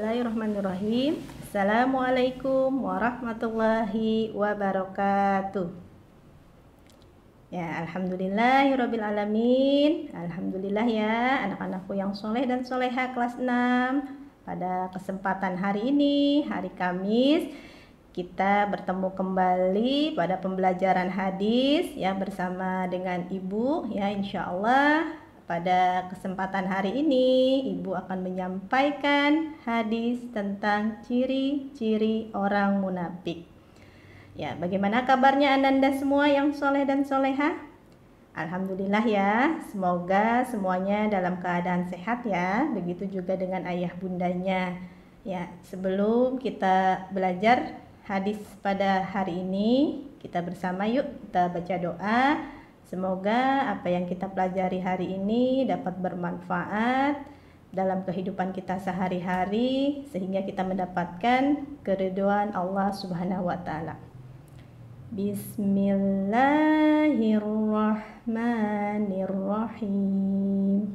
Bismillahirrahmanirrahim. Assalamualaikum warahmatullahi wabarakatuh. Ya, alhamdulillahirrabbilalamin. Alhamdulillah ya anak-anakku yang soleh dan soleha kelas 6. Pada kesempatan hari ini, hari Kamis, kita bertemu kembali pada pembelajaran hadis ya bersama dengan Ibu ya, insya Allah. Pada kesempatan hari ini, Ibu akan menyampaikan hadis tentang ciri-ciri orang munafik. Ya, bagaimana kabarnya Ananda semua yang soleh dan soleha? Alhamdulillah ya, semoga semuanya dalam keadaan sehat ya. Begitu juga dengan ayah bundanya. Ya, sebelum kita belajar hadis pada hari ini, kita bersama yuk kita baca doa. Semoga apa yang kita pelajari hari ini dapat bermanfaat dalam kehidupan kita sehari-hari sehingga kita mendapatkan keridhaan Allah Subhanahu wa taala. Bismillahirrahmanirrahim.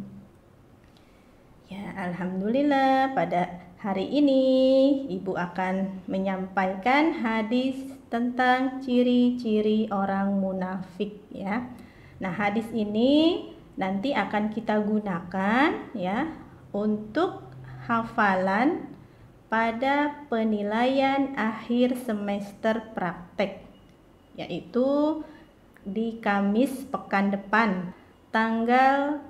Ya, alhamdulillah pada hari ini Ibu akan menyampaikan hadis tentang ciri-ciri orang munafik ya. Nah, hadis ini nanti akan kita gunakan ya untuk hafalan pada penilaian akhir semester praktek, yaitu di Kamis pekan depan tanggal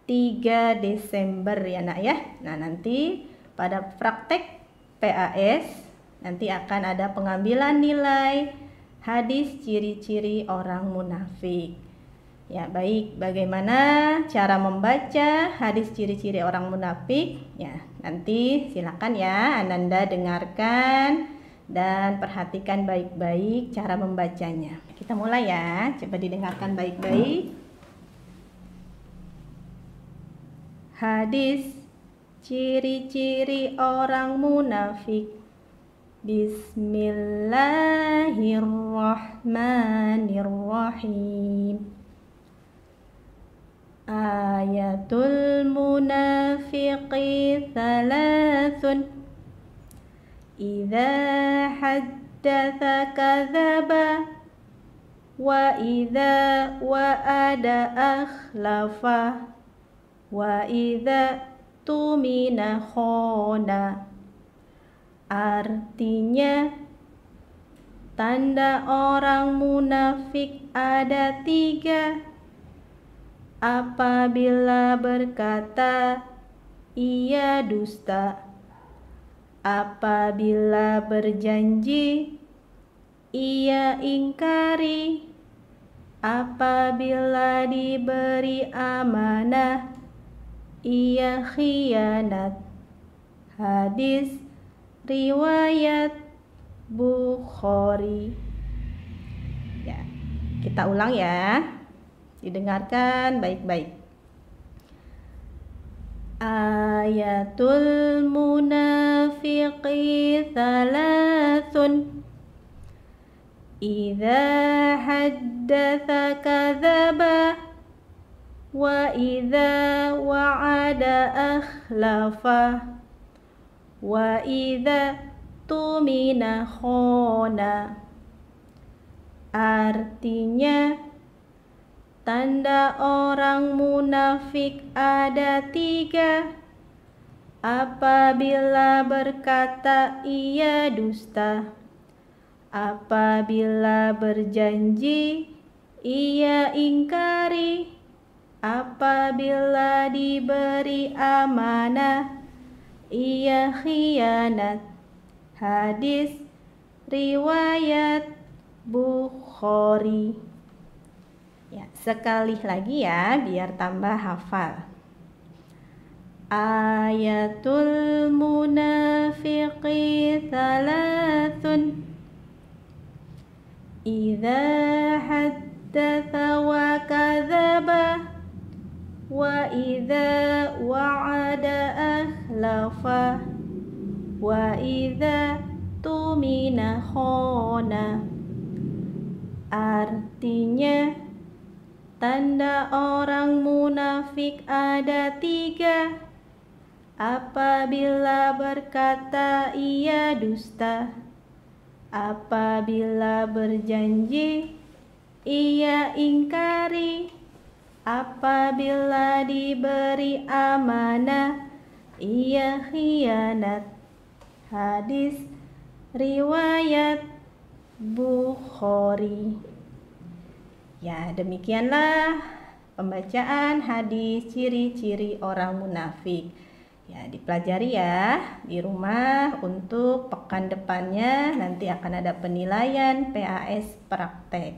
3 Desember ya nak ya. Nah, nanti pada praktek PAS nanti akan ada pengambilan nilai hadis ciri-ciri orang munafik. Ya, baik, bagaimana cara membaca hadis ciri-ciri orang munafik? Ya, nanti silakan ya Ananda dengarkan dan perhatikan baik-baik cara membacanya. Kita mulai ya, coba didengarkan baik-baik. Hadis ciri-ciri orang munafik. Bismillahirrahmanirrahim. Ayatul munafiqi thalathun. Idza haddatsa kadzaba wa idza wa'ada akhlafa wa idza tumina khona. Artinya, tanda orang munafik ada 3. Apabila berkata, ia dusta. Apabila berjanji, ia ingkari. Apabila diberi amanah, ia khianat. Hadis riwayat Bukhari. Ya, kita ulang ya. Didengarkan baik-baik. Ayatul munafiqi thalathun. Idza haddatsa kadzaba wa idza wa'ada akhlafa wa idza tumina khona. Artinya, tanda orang munafik ada 3. Apabila berkata ia dusta. Apabila berjanji ia ingkari. Apabila diberi amanah ia khianat. Hadis riwayat Bukhari. Ya, sekali lagi ya biar tambah hafal. Ayatul munafiqi thalathun. Idza haddatsa wa kadzaba wa idza wa'ada akhlafa wa idza tumina khona. Artinya, tanda orang munafik ada 3. Apabila berkata ia dusta, apabila berjanji ia ingkari, apabila diberi amanah ia khianat. Hadis riwayat Bukhari. Ya, demikianlah pembacaan hadis ciri-ciri orang munafik. Ya, dipelajari ya di rumah. Untuk pekan depannya nanti akan ada penilaian PAS praktek.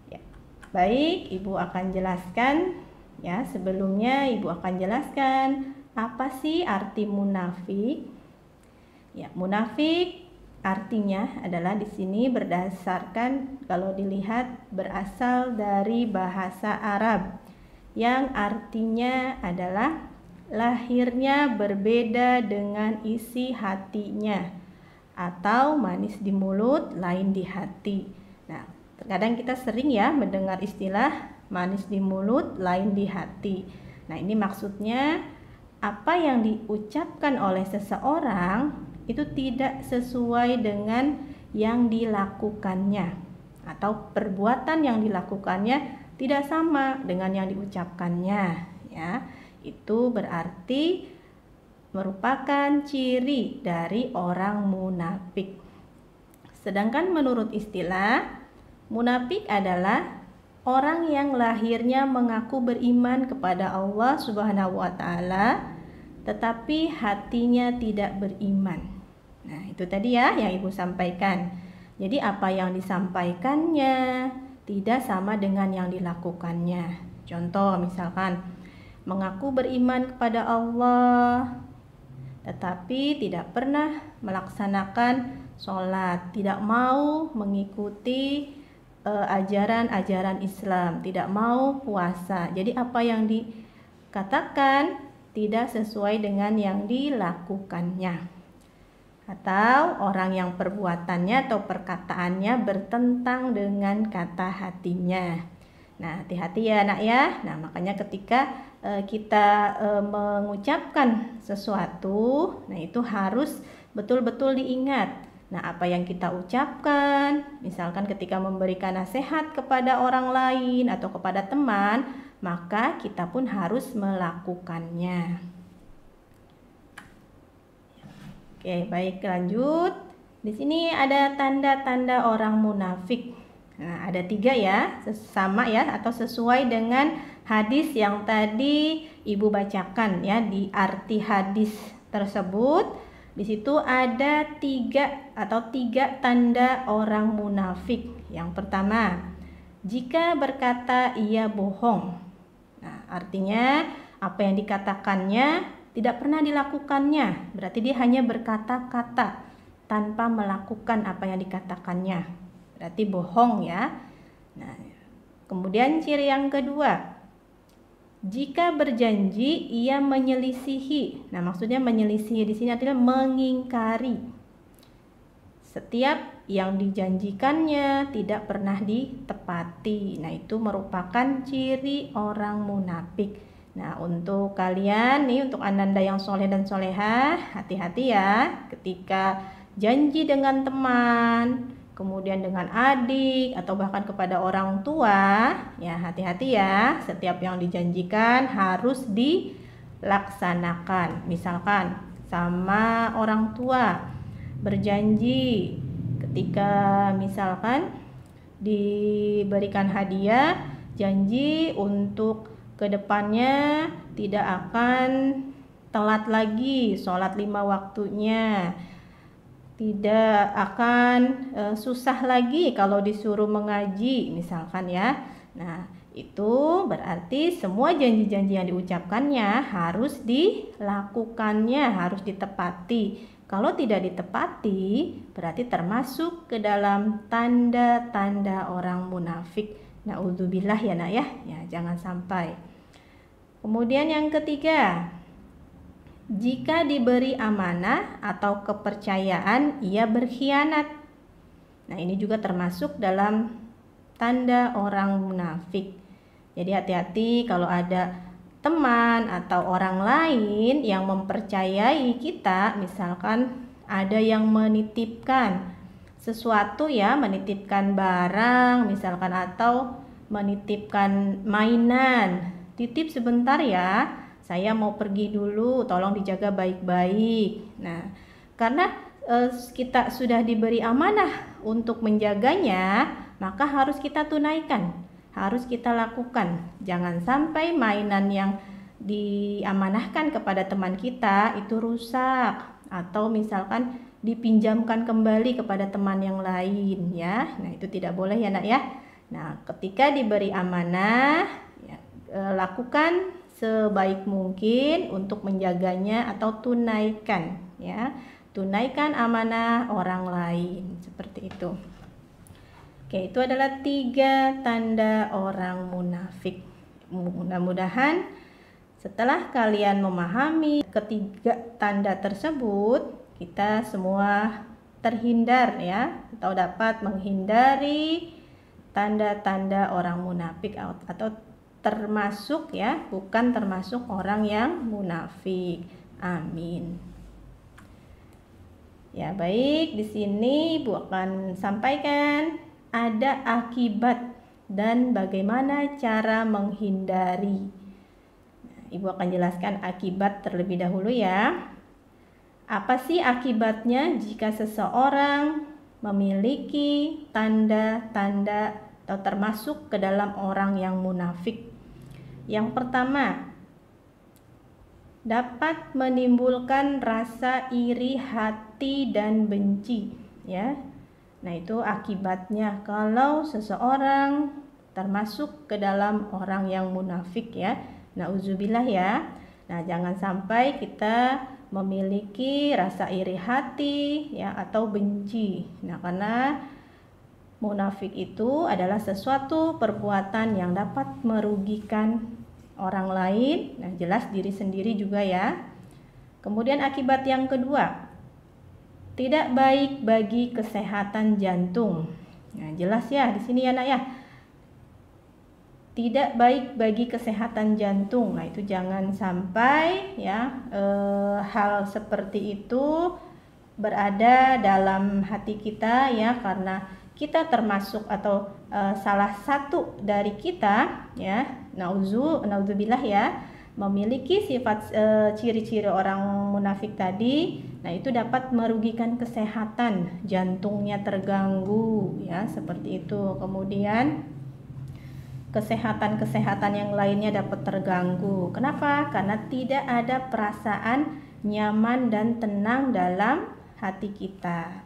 Ya, baik, Ibu akan jelaskan ya. Sebelumnya Ibu akan jelaskan apa sih arti munafik? Ya, munafik artinya adalah di sini berdasarkan, kalau dilihat, berasal dari bahasa Arab yang artinya adalah lahirnya berbeda dengan isi hatinya, atau manis di mulut lain di hati. Nah, terkadang kita sering ya mendengar istilah manis di mulut lain di hati. Nah, ini maksudnya apa yang diucapkan oleh seseorang itu tidak sesuai dengan yang dilakukannya, atau perbuatan yang dilakukannya tidak sama dengan yang diucapkannya ya. Itu berarti merupakan ciri dari orang munafik. Sedangkan menurut istilah, munafik adalah orang yang lahirnya mengaku beriman kepada Allah Subhanahu wa taala, tetapi hatinya tidak beriman. Nah, itu tadi ya yang Ibu sampaikan. Jadi apa yang disampaikannya tidak sama dengan yang dilakukannya. Contoh misalkan mengaku beriman kepada Allah, tetapi tidak pernah melaksanakan sholat, tidak mau mengikuti ajaran-ajaran Islam, tidak mau puasa. Jadi apa yang dikatakan tidak sesuai dengan yang dilakukannya. Atau orang yang perbuatannya atau perkataannya bertentang dengan kata hatinya. Nah, hati-hati ya anak ya. Nah, makanya ketika kita mengucapkan sesuatu, nah itu harus betul-betul diingat. Nah, apa yang kita ucapkan, misalkan ketika memberikan nasihat kepada orang lain atau kepada teman, maka kita pun harus melakukannya. Oke, baik, lanjut. Di sini ada tanda-tanda orang munafik. Nah, ada 3 ya, sama ya, atau sesuai dengan hadis yang tadi Ibu bacakan ya. Di arti hadis tersebut, di situ ada 3 tanda orang munafik. Yang pertama, jika berkata ia bohong. Nah, artinya apa yang dikatakannya tidak pernah dilakukannya. Berarti dia hanya berkata-kata tanpa melakukan apa yang dikatakannya. Berarti bohong ya. Nah, kemudian ciri yang kedua, jika berjanji ia menyelisihi. Nah, maksudnya menyelisihi di sini adalah mengingkari. Setiap yang dijanjikannya tidak pernah ditepati. Nah, itu merupakan ciri orang munafik. Nah, untuk kalian nih, untuk ananda yang soleh dan solehah, hati-hati ya ketika janji dengan teman, kemudian dengan adik atau bahkan kepada orang tua, ya hati-hati ya. Setiap yang dijanjikan harus dilaksanakan. Misalkan sama orang tua berjanji ketika misalkan diberikan hadiah, janji untuk kedepannya tidak akan telat lagi sholat 5 waktunya, tidak akan susah lagi kalau disuruh mengaji misalkan ya. Nah, itu berarti semua janji-janji yang diucapkannya harus dilakukannya, harus ditepati. Kalau tidak ditepati, berarti termasuk ke dalam tanda-tanda orang munafik. Na'udzubillah ya nak ya, jangan sampai. Kemudian yang ketiga, jika diberi amanah atau kepercayaan ia berkhianat. Nah, ini juga termasuk dalam tanda orang munafik. Jadi hati-hati kalau ada teman atau orang lain yang mempercayai kita, misalkan ada yang menitipkan sesuatu ya, menitipkan barang misalkan atau menitipkan mainan, titip sebentar ya, saya mau pergi dulu, tolong dijaga baik-baik. Nah, karena kita sudah diberi amanah untuk menjaganya, maka harus kita tunaikan, harus kita lakukan. Jangan sampai mainan yang diamanahkan kepada teman kita itu rusak atau misalkan dipinjamkan kembali kepada teman yang lain ya. Nah, itu tidak boleh ya Nak ya. Nah, ketika diberi amanah ya, lakukan sebaik mungkin untuk menjaganya atau tunaikan ya. Tunaikan amanah orang lain, seperti itu. Oke, itu adalah 3 tanda orang munafik. Mudah-mudahan setelah kalian memahami ketiga tanda tersebut, kita semua terhindar ya, atau dapat menghindari tanda-tanda orang munafik atau termasuk ya, bukan termasuk orang yang munafik. Amin. Ya, baik, di sini Ibu akan sampaikan ada akibat dan bagaimana cara menghindari. Ibu akan jelaskan akibat terlebih dahulu ya. Apa sih akibatnya jika seseorang memiliki tanda-tanda atau termasuk ke dalam orang yang munafik? Yang pertama, dapat menimbulkan rasa iri hati dan benci ya. Nah, itu akibatnya kalau seseorang termasuk ke dalam orang yang munafik ya. Nauzubillah ya. Nah, jangan sampai kita memiliki rasa iri hati ya atau benci. Nah, karena munafik itu adalah sesuatu perbuatan yang dapat merugikan orang lain. Nah, jelas diri sendiri juga ya. Kemudian akibat yang kedua, tidak baik bagi kesehatan jantung. Nah, jelas ya di sini ya Nak ya. Tidak baik bagi kesehatan jantung. Nah, itu jangan sampai ya hal seperti itu berada dalam hati kita ya, karena kita termasuk atau salah satu dari kita ya, naudzubillah ya, memiliki sifat ciri-ciri orang munafik tadi. Nah, itu dapat merugikan kesehatan, jantungnya terganggu ya, seperti itu. Kemudian kesehatan yang lainnya dapat terganggu. Kenapa? Karena tidak ada perasaan nyaman dan tenang dalam hati kita.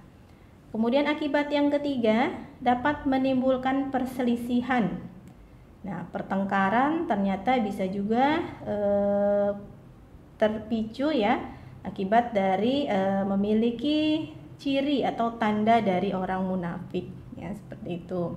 Kemudian akibat yang ketiga, dapat menimbulkan perselisihan. Nah, pertengkaran ternyata bisa juga terpicu ya akibat dari memiliki ciri atau tanda dari orang munafik ya, seperti itu.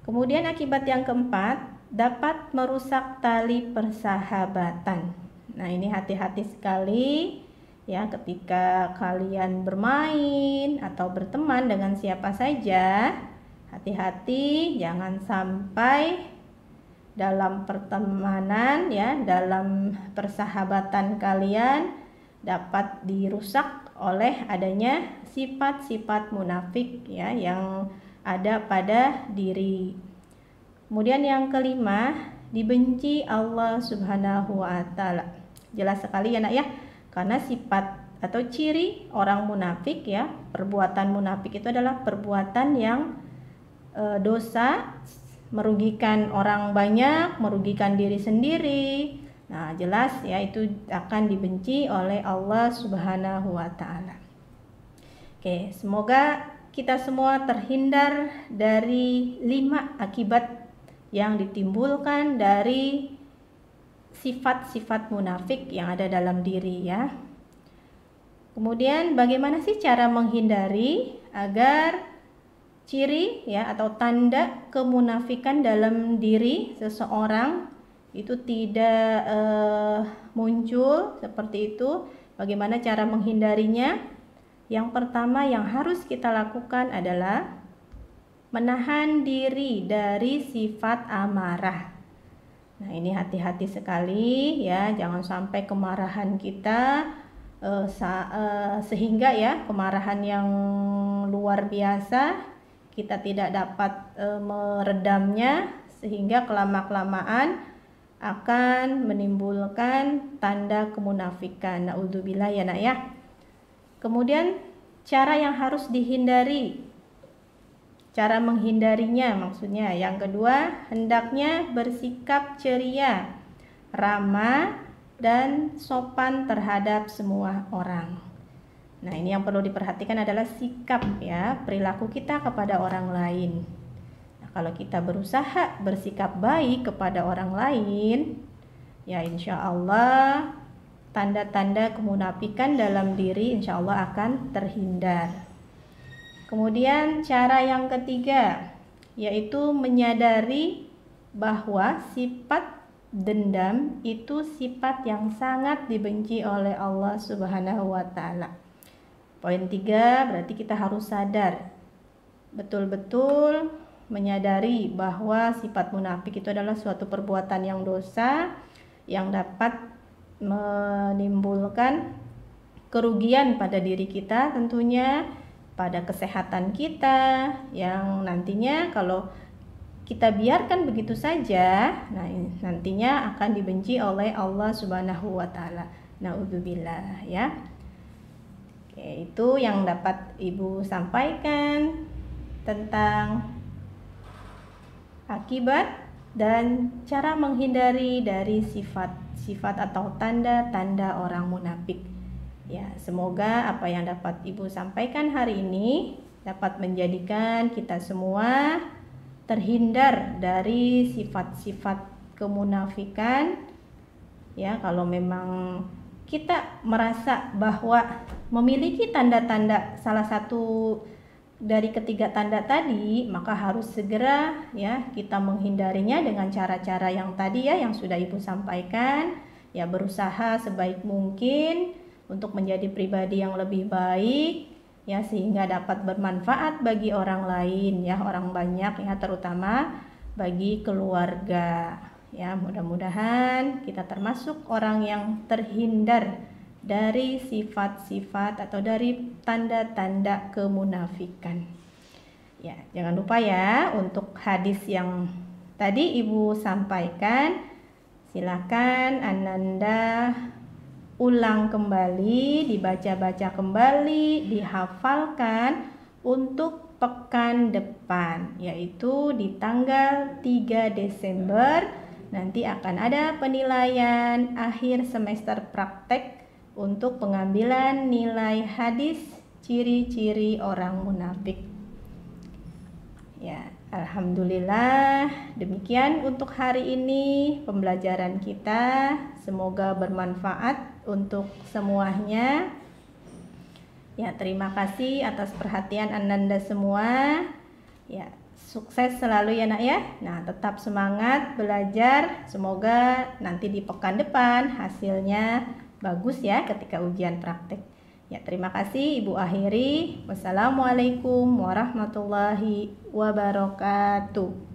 Kemudian akibat yang keempat, dapat merusak tali persahabatan. Nah, ini hati-hati sekali ya ketika kalian bermain atau berteman dengan siapa saja. Hati-hati jangan sampai dalam pertemanan ya, dalam persahabatan kalian dapat dirusak oleh adanya sifat-sifat munafik ya yang ada pada diri. Kemudian yang kelima, dibenci Allah Subhanahu wa taala. Jelas sekali ya Nak ya, karena sifat atau ciri orang munafik ya, perbuatan munafik itu adalah perbuatan yang dosa, merugikan orang banyak, merugikan diri sendiri. Nah, jelas ya itu akan dibenci oleh Allah Subhanahu wa taala. Oke, semoga kita semua terhindar dari 5 akibat yang ditimbulkan dari sifat-sifat munafik yang ada dalam diri ya. Kemudian bagaimana sih cara menghindari agar ciri ya atau tanda kemunafikan dalam diri seseorang itu tidak muncul seperti itu? Bagaimana cara menghindarinya? Yang pertama yang harus kita lakukan adalah menahan diri dari sifat amarah. Nah, ini hati-hati sekali ya, jangan sampai kemarahan kita sehingga ya kemarahan yang luar biasa kita tidak dapat meredamnya, sehingga kelama-kelamaan akan menimbulkan tanda kemunafikan. Naudzubillah ya nak ya. Kemudian cara yang harus dihindari, cara menghindarinya maksudnya. Yang kedua, hendaknya bersikap ceria, ramah, dan sopan terhadap semua orang. Nah, ini yang perlu diperhatikan adalah sikap ya, perilaku kita kepada orang lain. Nah, kalau kita berusaha bersikap baik kepada orang lain, ya insya Allah tanda-tanda kemunafikan dalam diri insya Allah akan terhindar. Kemudian cara yang ketiga, yaitu menyadari bahwa sifat dendam itu sifat yang sangat dibenci oleh Allah Subhanahu wa Ta'ala. Poin 3, berarti kita harus sadar, betul-betul menyadari bahwa sifat munafik itu adalah suatu perbuatan yang dosa yang dapat menimbulkan kerugian pada diri kita, tentunya pada kesehatan kita, yang nantinya kalau kita biarkan begitu saja, nah nantinya akan dibenci oleh Allah Subhanahu wa Ta'ala. Naudzubillah ya. Oke, itu yang dapat Ibu sampaikan tentang akibat dan cara menghindari dari sifat-sifat atau tanda-tanda orang munafik. Ya, semoga apa yang dapat Ibu sampaikan hari ini dapat menjadikan kita semua terhindar dari sifat-sifat kemunafikan. Ya, kalau memang kita merasa bahwa memiliki tanda-tanda salah satu dari ketiga tanda tadi, maka harus segera ya kita menghindarinya dengan cara-cara yang tadi ya yang sudah Ibu sampaikan. Ya, berusaha sebaik mungkin untuk menjadi pribadi yang lebih baik ya, sehingga dapat bermanfaat bagi orang lain ya, orang banyak ya, terutama bagi keluarga ya. Mudah-mudahan kita termasuk orang yang terhindar dari sifat-sifat atau dari tanda-tanda kemunafikan. Ya, jangan lupa ya untuk hadis yang tadi Ibu sampaikan, silakan Ananda ulang kembali, dibaca-baca kembali, dihafalkan untuk pekan depan, yaitu di tanggal 3 Desember nanti akan ada penilaian akhir semester praktek untuk pengambilan nilai hadis ciri-ciri orang munafik. Ya, alhamdulillah demikian untuk hari ini pembelajaran kita, semoga bermanfaat untuk semuanya. Ya, terima kasih atas perhatian Ananda semua. Ya, sukses selalu ya nak ya. Nah, tetap semangat belajar. Semoga nanti di pekan depan hasilnya bagus ya ketika ujian praktek. Ya, terima kasih Ibu akhiri. Wassalamualaikum warahmatullahi wabarakatuh.